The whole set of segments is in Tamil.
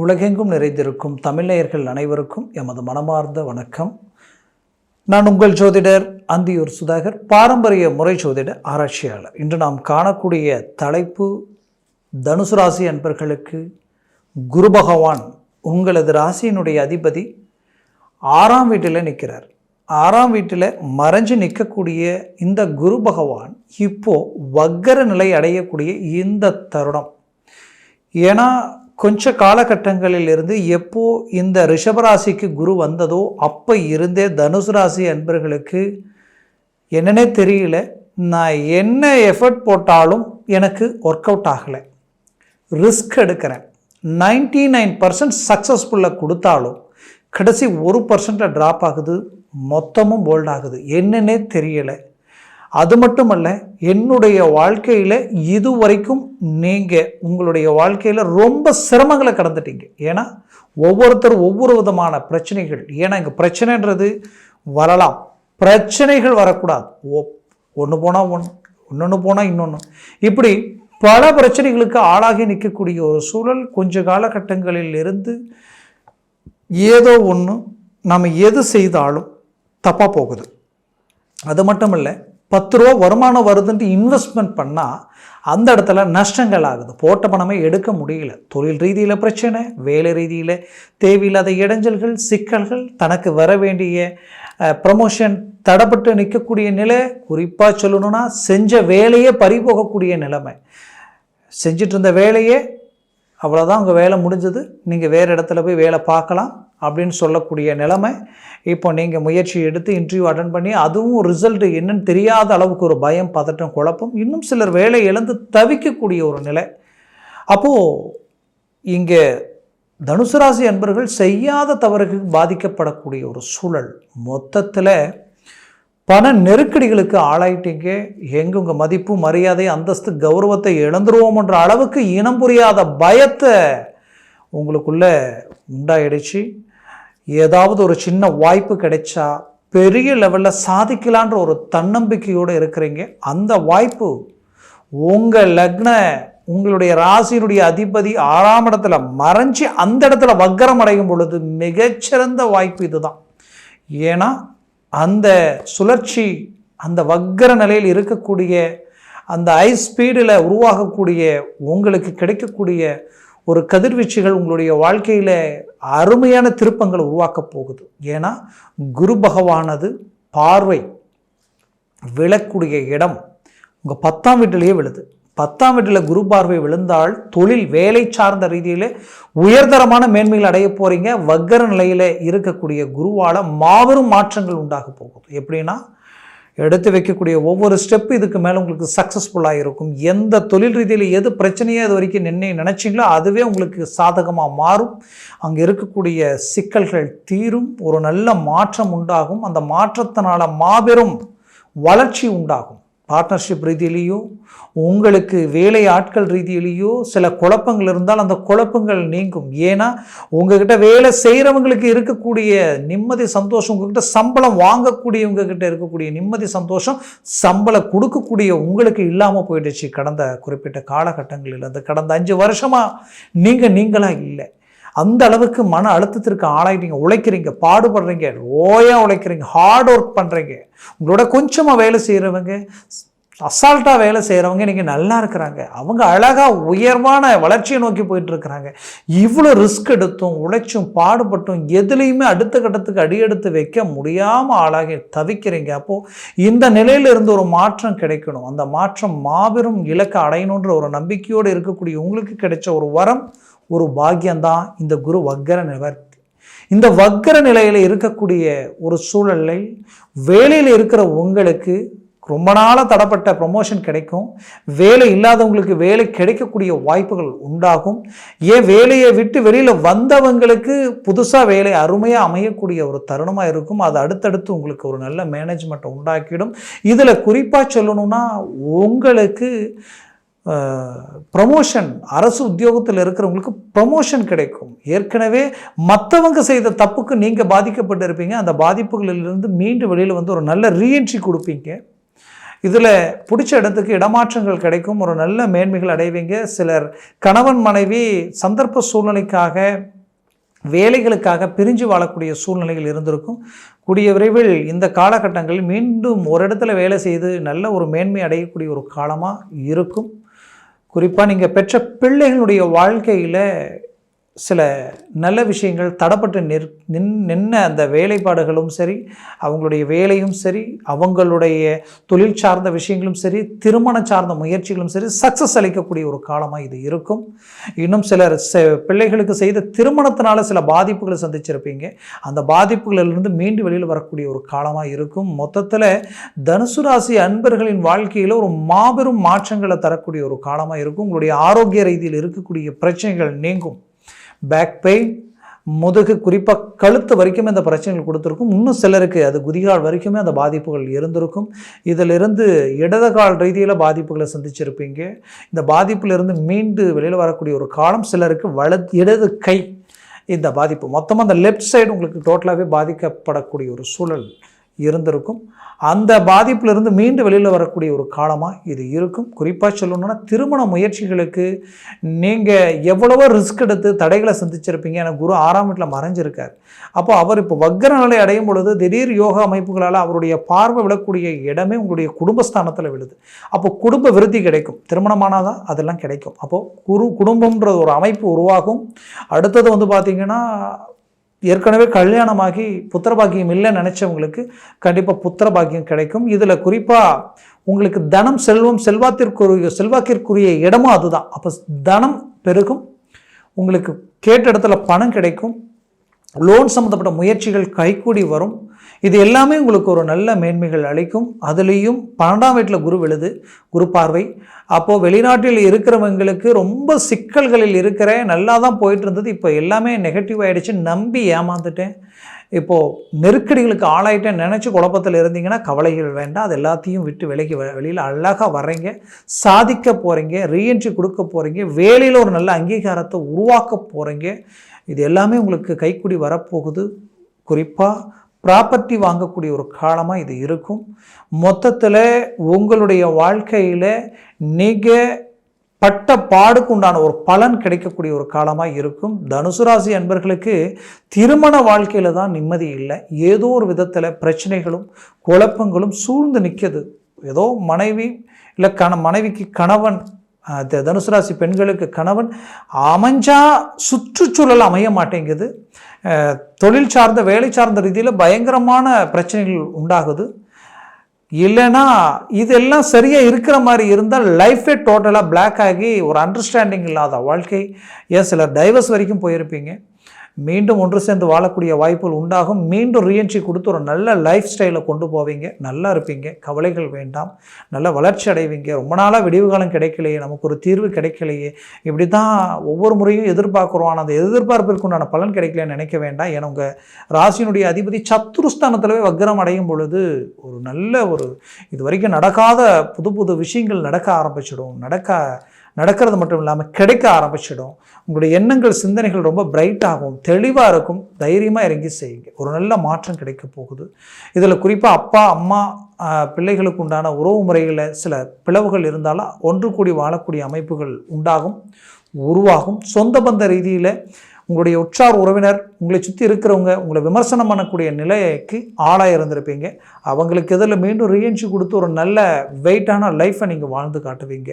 உலகெங்கும் நிறைந்திருக்கும் தமிழர்கள் அனைவருக்கும் எமது மனமார்ந்த வணக்கம். நான் உங்கள் ஜோதிடர் அந்தியூர் சுதாகர், பாரம்பரிய முறை ஜோதிட ஆராய்ச்சியாளர். இன்று நாம் காணக்கூடிய தலைப்பு, தனுசு ராசி அன்பர்களுக்கு குரு பகவான் உங்களது ராசியினுடைய அதிபதி 6ஆம் வீட்டில் நிற்கிறார். 6ஆம் வீட்டில் மறைஞ்சு நிற்கக்கூடிய இந்த குரு பகவான் இப்போ வக்கர நிலை அடையக்கூடிய இந்த தருணம். ஏன்னா கொஞ்ச காலகட்டங்களில் இருந்து எப்போ இந்த ரிஷபராசிக்கு குரு வந்ததோ அப்போ இருந்தே தனுசு ராசி அன்பர்களுக்கு என்னன்னே தெரியல, நான் என்ன எஃபர்ட் போட்டாலும் எனக்கு ஒர்க் அவுட் ஆகலை, ரிஸ்க் எடுக்கிறேன், 99% சக்ஸஸ்ஃபுல்லாக கொடுத்தாலும் கடைசி 1% ட்ராப் ஆகுது, மொத்தமும் போல்ட் ஆகுது, என்னன்னே தெரியலை. அது மட்டுமல்ல, என்னுடைய வாழ்க்கையில் இதுவரைக்கும் நீங்கள் உங்களுடைய வாழ்க்கையில் ரொம்ப சிரமங்களை கடந்துட்டீங்க. ஏன்னா ஒவ்வொருத்தரும் ஒவ்வொரு விதமான பிரச்சனைகள். ஏன்னா இங்கே பிரச்சனைன்றது வரலாம், பிரச்சனைகள் வரக்கூடாது. ஒன்று போனால் இன்னொன்று போனால் இன்னொன்று, இப்படி பல பிரச்சனைகளுக்கு ஆளாகி நிற்கக்கூடிய ஒரு சூழல் கொஞ்ச காலகட்டங்களில் இருந்து ஏதோ ஒன்று நம்ம எது செய்தாலும் தப்பாக போகுது. அது மட்டும் இல்லை, 10 ரூபா வருமானம் வருதுன்ட்டு இன்வெஸ்ட்மெண்ட் பண்ணால் அந்த இடத்துல நஷ்டங்கள் ஆகுது, போட்ட பணமே எடுக்க முடியல. தொழில் ரீதியில் பிரச்சனை, வேலை ரீதியில் தேவையில்லாத இடைஞ்சல்கள், சிக்கல்கள், தனக்கு வர வேண்டிய ப்ரமோஷன் தடைப்பட்டு நிற்கக்கூடிய நிலை. குறிப்பாக சொல்லணும்னா செஞ்ச வேலையே பறிபோகக்கூடிய நிலைமை. செஞ்சிட்டு இருந்த வேலையே அவ்வளோதான், உங்கள் வேலை முடிஞ்சது, நீங்கள் வேறு இடத்துல போய் வேலை பார்க்கலாம் அப்படின்னு சொல்லக்கூடிய நிலைமை. இப்போ நீங்கள் முயற்சி எடுத்து இன்டர்வியூ அட்டன் பண்ணி அதுவும் ரிசல்ட் என்னன்னு தெரியாத அளவுக்கு ஒரு பயம், பதட்டம், குழப்பம், இன்னும் சிலர் வேலை இழந்து தவிக்கக்கூடிய ஒரு நிலை. அப்போது இங்கே தனுசு ராசி அன்பர்கள் செய்யாத தவறுக்கு பாதிக்கப்படக்கூடிய ஒரு சூழல். மொத்தத்தில் பண நெருக்கடிகளுக்கு ஆளாயிட்டீங்க. எங்கே உங்கள் மதிப்பு, மரியாதை, அந்தஸ்து, கௌரவத்தை இழந்துருவோம்ன்ற அளவுக்கு இனம் புரியாத பயத்தை உங்களுக்குள்ளே உண்டாயிடுச்சு. ஏதாவது ஒரு சின்ன வாய்ப்பு கிடைச்சா பெரிய லெவலில் சாதிக்கலான்ற ஒரு தன்னம்பிக்கையோடு இருக்கிறீங்க. அந்த வாய்ப்பு உங்கள் லக்ன, உங்களுடைய ராசியினுடைய அதிபதி 6ஆம் இடத்துல மறைஞ்சி அந்த இடத்துல வக்கரம் அடையும் பொழுது மிகச்சிறந்த வாய்ப்பு இதுதான். ஏன்னா அந்த சுழற்சி, அந்த வக்கர நிலையில் இருக்கக்கூடிய அந்த ஹை ஸ்பீடில் உருவாகக்கூடிய உங்களுக்கு கிடைக்கக்கூடிய ஒரு கதிர்வீச்சுகள் உங்களுடைய வாழ்க்கையில் அருமையான திருப்பங்களை உருவாக்க போகுது. ஏன்னா குரு பகவானது பார்வை விழக்கூடிய இடம் உங்கள் 10ஆம் வீட்டிலேயே விழுது. 10ஆம் வீட்டில் குரு பார்வை விழுந்தால் தொழில், வேலை சார்ந்த ரீதியில் உயர்தரமான மேன்மைகள் அடைய போகிறீங்க. வக்கர நிலையில் இருக்கக்கூடிய குருவால் மாபெரும் மாற்றங்கள் உண்டாக போகுது. எப்படின்னா எடுத்து வைக்கக்கூடிய ஒவ்வொரு ஸ்டெப்பு இதுக்கு மேலே உங்களுக்கு சக்ஸஸ்ஃபுல்லாக இருக்கும். எந்த தொழில் ரீதியில் எது பிரச்சனையோ அது வரைக்கும் நினச்சிங்களோ அதுவே உங்களுக்கு சாதகமாக மாறும். அங்கே இருக்கக்கூடிய சிக்கல்கள் தீரும், ஒரு நல்ல மாற்றம் உண்டாகும். அந்த மாற்றத்தினால மாபெரும் வளர்ச்சி உண்டாகும். பார்ட்னர்ஷிப் ரீதியிலேயோ உங்களுக்கு வேலை ஆட்கள் ரீதியிலேயோ சில குழப்பங்கள் இருந்தால் அந்த குழப்பங்கள் நீங்கும். ஏன்னா உங்ககிட்ட வேலை செய்கிறவங்களுக்கு இருக்கக்கூடிய நிம்மதி, சந்தோஷம், உங்ககிட்ட சம்பளம் வாங்கக்கூடியவங்ககிட்ட இருக்கக்கூடிய நிம்மதி, சந்தோஷம், சம்பளம் கொடுக்கக்கூடிய உங்களுக்கு இல்லாமல் போயிடுச்சு. கடந்த குறிப்பிட்ட காலகட்டங்களில் அந்த கடந்த 5 வருஷமாக நீங்களாக இல்லை. அந்த அளவுக்கு மன அழுத்தத்திற்கு ஆளாயிட்டீங்க. உழைக்கிறீங்க, பாடுபடுறீங்க, ஓயாக உழைக்கிறீங்க, ஹார்ட் ஒர்க் பண்ணுறீங்க. உங்களோட கொஞ்சமாக வேலை செய்கிறவங்க, அசால்ட்டாக வேலை செய்கிறவங்க இன்றைக்கி நல்லா இருக்கிறாங்க. அவங்க அழகாக உயர்வான வளர்ச்சியை நோக்கி போயிட்டுருக்கிறாங்க. இவ்வளோ ரிஸ்க் எடுத்தும் உழைச்சும் பாடுபட்டும் எதுலேயுமே அடுத்த கட்டத்துக்கு அடியெடுத்து வைக்க முடியாமல் ஆளாகி தவிக்கிறீங்க. அப்போது இந்த நிலையிலிருந்து ஒரு மாற்றம் கிடைக்கணும். அந்த மாற்றம் மாபெரும் இலக்கை அடையணுன்ற ஒரு நம்பிக்கையோடு இருக்கக்கூடிய உங்களுக்கு கிடைச்ச ஒரு வரம், ஒரு பாக்கியம்தான் இந்த குரு வக்கர நிவர்த்தி. இந்த வக்கர நிலையில் இருக்கக்கூடிய ஒரு சூழலை வேலையில் இருக்கிற உங்களுக்கு ரொம்ப நாளாக தடப்பட்ட ப்ரமோஷன் கிடைக்கும். வேலை இல்லாதவங்களுக்கு வேலை கிடைக்கக்கூடிய வாய்ப்புகள் உண்டாகும். வேலையை விட்டு வெளியில் வந்தவங்களுக்கு புதுசாக வேலை அருமையாக அமையக்கூடிய ஒரு தருணமாக இருக்கும். அது அடுத்தடுத்து உங்களுக்கு ஒரு நல்ல மேனேஜ்மெண்ட்டை உண்டாக்கிடும். இதில் குறிப்பாக சொல்லணும்னா உங்களுக்கு ப்ரமோஷன், அரசு உத்தியோகத்தில் இருக்கிறவங்களுக்கு ப்ரமோஷன் கிடைக்கும். ஏற்கனவே மற்றவங்க செய்த தப்புக்கு நீங்கள் பாதிக்கப்பட்டு இருப்பீங்க. அந்த பாதிப்புகளிலிருந்து மீண்டு வெளியில் வந்து ஒரு நல்ல ரீஎன்ட்ரி கொடுப்பீங்க. இதில் பிடிச்ச இடத்துக்கு இடமாற்றங்கள் கிடைக்கும், ஒரு நல்ல மேன்மைகள் அடைவீங்க. சிலர் கணவன் மனைவி சந்தர்ப்ப சூழ்நிலைக்காக வேலைகளுக்காக பிரிஞ்சு வாழக்கூடிய சூழ்நிலைகள் இருந்திருக்கும். கூடிய விரைவில் இந்த காலகட்டங்களில் மீண்டும் ஒரு இடத்துல வேலை செய்து நல்ல ஒரு மேன்மை அடையக்கூடிய ஒரு காலமாக இருக்கும். குறிப்பாக நீங்கள் பெற்ற பிள்ளைகளுடைய வாழ்க்கையில் சில நல்ல விஷயங்கள் தடப்பட்டு நின்ன அந்த வேலைப்பாடுகளும் சரி, அவங்களுடைய வேலையும் சரி, அவங்களுடைய தொழில் சார்ந்த விஷயங்களும் சரி, திருமணம் சார்ந்த முயற்சிகளும் சரி சக்ஸஸ் அளிக்கக்கூடிய ஒரு காலமாக இது இருக்கும். இன்னும் சிலர் பிள்ளைகளுக்கு செய்த திருமணத்தினால சில பாதிப்புகளை சந்திச்சிருப்பீங்க. அந்த பாதிப்புகளிலிருந்து மீண்டு வெளியில் வரக்கூடிய ஒரு காலமாக இருக்கும். மொத்தத்தில் தனுசு ராசி அன்பர்களின் வாழ்க்கையில் ஒரு மாபெரும் மாற்றங்களை தரக்கூடிய ஒரு காலமாக இருக்கும். உங்களுடைய ஆரோக்கிய ரீதியில் இருக்கக்கூடிய பிரச்சனைகள் நீங்கும். பேக் பெயின், முதுகு, குறிப்பாக கழுத்து வரைக்குமே அந்த பிரச்சனைகள் கொடுத்துருக்கும். இன்னும் சிலருக்கு அது குதிகால் வரைக்குமே அந்த பாதிப்புகள் இருந்திருக்கும். இதிலிருந்து இடதுகால் ரீதியில் பாதிப்புகளை சந்திச்சிருப்பீங்க. இந்த பாதிப்பிலிருந்து மீண்டு வெளியில் வரக்கூடிய ஒரு காலம். சிலருக்கு இடது கை இந்த பாதிப்பு, மொத்தமாக அந்த லெஃப்ட் சைடு உங்களுக்கு டோட்டலாகவே பாதிக்கப்படக்கூடிய ஒரு சூழல் இருந்திருக்கும். அந்த பாதிப்பிலிருந்து மீண்டு வெளியில் வரக்கூடிய ஒரு காலமாக இது இருக்கும். குறிப்பாக சொல்லணும்னா திருமண முயற்சிகளுக்கு நீங்கள் எவ்வளவோ ரிஸ்க் எடுத்து தடைகளை சந்திச்சிருப்பீங்க. எனக்கு குரு 6ஆம் வீட்டில் மறைஞ்சிருக்கார். அப்போ அவர் இப்போ வக்ர நிலை அடையும் பொழுது திடீர் யோகா அமைப்புகளால் அவருடைய பார்வை விடக்கூடிய இடமே உங்களுடைய குடும்பஸ்தானத்தில் விழுது. அப்போ குடும்ப விருத்தி கிடைக்கும். திருமணமானாதான் அதெல்லாம் கிடைக்கும். அப்போது குடும்பம்ன்ற ஒரு அமைப்பு உருவாகும். அடுத்தது பார்த்திங்கன்னா, ஏற்கனவே கல்யாணமாகி புத்திரபாக்கியம் இல்லைன்னு நினச்சவங்களுக்கு கண்டிப்பாக புத்திரபாக்கியம் கிடைக்கும். இதில் குறிப்பாக உங்களுக்கு தனம், செல்வம், செல்வாக்கிற்குரிய இடமும் அதுதான். அப்போ தனம் பெருகும், உங்களுக்கு கேட்ட இடத்துல பணம் கிடைக்கும், லோன் சம்மந்தப்பட்ட முயற்சிகள் கைகூடி வரும். இது எல்லாமே உங்களுக்கு ஒரு நல்ல மேன்மைகள் அளிக்கும். அதுலேயும் 12ஆம் வீட்டில் குரு விழுது, குரு பார்வை. அப்போது வெளிநாட்டில் இருக்கிறவங்களுக்கு ரொம்ப சிக்கல்களில் நல்லா தான் போயிட்டு இருந்தது, இப்போ எல்லாமே நெகட்டிவ் ஆகிடுச்சு, நம்பி ஏமாந்துட்டேன், இப்போது நெருக்கடிகளுக்கு ஆளாயிட்டேன் நினச்சி குழப்பத்தில் இருந்தீங்கன்னா கவலைகள் வேண்டாம். அது எல்லாத்தையும் விட்டு வெளியில் அழகாக வர்றீங்க, சாதிக்க போகிறீங்க, ரீஎன்ட்ரி கொடுக்க போகிறீங்க, வேலையில் ஒரு நல்ல அங்கீகாரத்தை உருவாக்க போகிறீங்க. இது எல்லாமே உங்களுக்கு கைக்கூடி வரப்போகுது. குறிப்பாக ப்ராப்பர்ட்டி வாங்கக்கூடிய ஒரு காலமாக இது இருக்கும். மொத்தத்தில் உங்களுடைய வாழ்க்கையில் நீங்கள் பட்ட பாடுக்கு உண்டான ஒரு பலன் கிடைக்கக்கூடிய ஒரு காலமாக இருக்கும். தனுசு ராசி அன்பர்களுக்கு திருமண வாழ்க்கையில் தான் நிம்மதி இல்லை. ஏதோ ஒரு விதத்தில் பிரச்சனைகளும் குழப்பங்களும் சூழ்ந்து நிற்கிது. ஏதோ மனைவி இல்லை மனைவிக்கு கணவன், தனுசு ராசி பெண்களுக்கு கணவன் அமைஞ்சா சுற்றுச்சூழல் அமைய மாட்டேங்குது. தொழில் சார்ந்த வேலை சார்ந்த ரீதியில் பயங்கரமான பிரச்சனைகள் உண்டாகுது. இல்லைன்னா இதெல்லாம் சரியாக இருக்கிற மாதிரி இருந்தால் லைஃபே டோட்டலாக பிளாக் ஆகி ஒரு அண்டர்ஸ்டாண்டிங் இல்லாத வாழ்க்கை. ஏன் சிலர் டைவர்ஸ் வரைக்கும் போயிருப்பீங்க. மீண்டும் ஒன்று சேர்ந்து வாழக்கூடிய வாய்ப்புகள் உண்டாகும். மீண்டும் ரீஎன்ட்ரி கொடுத்து ஒரு நல்ல லைஃப் ஸ்டைலை கொண்டு போவீங்க, நல்லா இருப்பீங்க, கவலைகள் வேண்டாம், நல்ல வளர்ச்சி அடைவீங்க. ரொம்ப நாளாக விடிவு காலம் கிடைக்கலையே, நமக்கு ஒரு தீர்வு கிடைக்கலையே, இப்படி தான் ஒவ்வொரு முறையும் எதிர்பார்க்குறோம், ஆனால் அந்த எதிர்பார்ப்பிற்கு உண்டான பலன் கிடைக்கலன்னு நினைக்க வேண்டாம். ஏன்னா உங்கள் ராசியினுடைய அதிபதி சத்துருஸ்தானத்திலவே வக்ரம் அடையும் பொழுது ஒரு நல்ல இது வரைக்கும் நடக்காத புது விஷயங்கள் நடக்க ஆரம்பிச்சிடும். நடக்கிறது மட்டும் இல்லாமல் கிடைக்க ஆரம்பிச்சிடும். உங்களுடைய எண்ணங்கள், சிந்தனைகள் ரொம்ப பிரைட்டாகும், தெளிவாக இருக்கும். தைரியமாக இறங்கி செய்யுங்க, ஒரு நல்ல மாற்றம் கிடைக்க போகுது. இதில் குறிப்பாக அப்பா அம்மா பிள்ளைகளுக்கு உண்டான உறவு முறைகளில் சில பிளவுகள் இருந்தாலும் ஒன்று கூடி வாழக்கூடிய அமைப்புகள் உருவாகும். சொந்த பந்த ரீதியில் உங்களுடைய உற்றார் உறவினர், உங்களை சுற்றி இருக்கிறவங்க உங்களை விமர்சனம் பண்ணக்கூடிய நிலைக்கு ஆளாக இருந்திருப்பீங்க. அவங்களுக்கு இதில் மீண்டும் ரீஎன்ட்ரி கொடுத்து ஒரு நல்ல வெயிட்டான லைஃப்பை நீங்கள் வாழ்ந்து காட்டுவீங்க,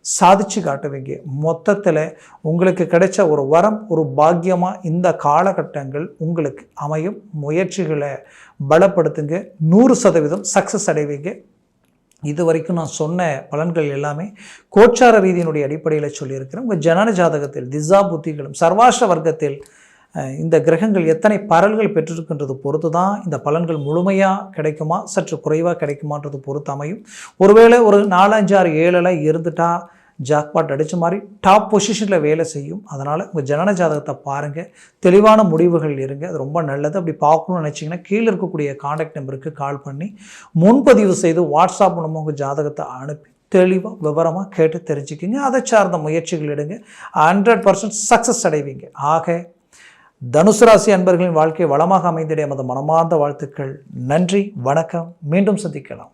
சாதிச்சு காட்டுவீங்க. மொத்தத்தில் உங்களுக்கு கிடைச்ச ஒரு வரம், ஒரு பாக்கியமாக இந்த காலகட்டங்கள் உங்களுக்கு அமையும். முயற்சிகளை பலப்படுத்துங்க, 100% சக்ஸஸ் அடைவீங்க. இது வரைக்கும் நான் சொன்ன பலன்கள் எல்லாமே கோச்சார ரீதியினுடைய அடிப்படையில் சொல்லியிருக்கிறேன். உங்கள் ஜனன ஜாதகத்தில் திசா புத்திகளும் சர்வாஷ்ட வர்க்கத்தில் இந்த கிரகங்கள் எத்தனை பரல்கள் பெற்றிருக்கின்றது பொறுத்து தான் இந்த பலன்கள் முழுமையாக கிடைக்குமா சற்று குறைவாக கிடைக்குமான்றது பொறுத்து அமையும். ஒருவேளை ஒரு 4, 5, 6, 7 இருந்துட்டா ஜாக்பாட் அடித்த மாதிரி டாப் பொசிஷனில் வேலை செய்யும். அதனால் உங்கள் ஜனன ஜாதகத்தை பாருங்கள், தெளிவான முடிவுகள் இருங்க, அது ரொம்ப நல்லது. அப்படி பார்க்கணும்னு நினச்சிங்கன்னா கீழே இருக்கக்கூடிய காண்டாக்ட் நம்பருக்கு கால் பண்ணி முன்பதிவு செய்து வாட்ஸ்அப் மூலமாக உங்கள் ஜாதகத்தை அனுப்பி தெளிவாக விவரமாக கேட்டு தெரிஞ்சுக்கிங்க. அதை சார்ந்த முயற்சிகள் எடுங்க, 100% சக்ஸஸ் அடைவீங்க. ஆக தனுசு ராசி அன்பர்களின் வாழ்க்கை வளமாக அமைந்திட எமது மனமார்ந்த வாழ்த்துக்கள். நன்றி, வணக்கம். மீண்டும் சந்திக்கலாம்.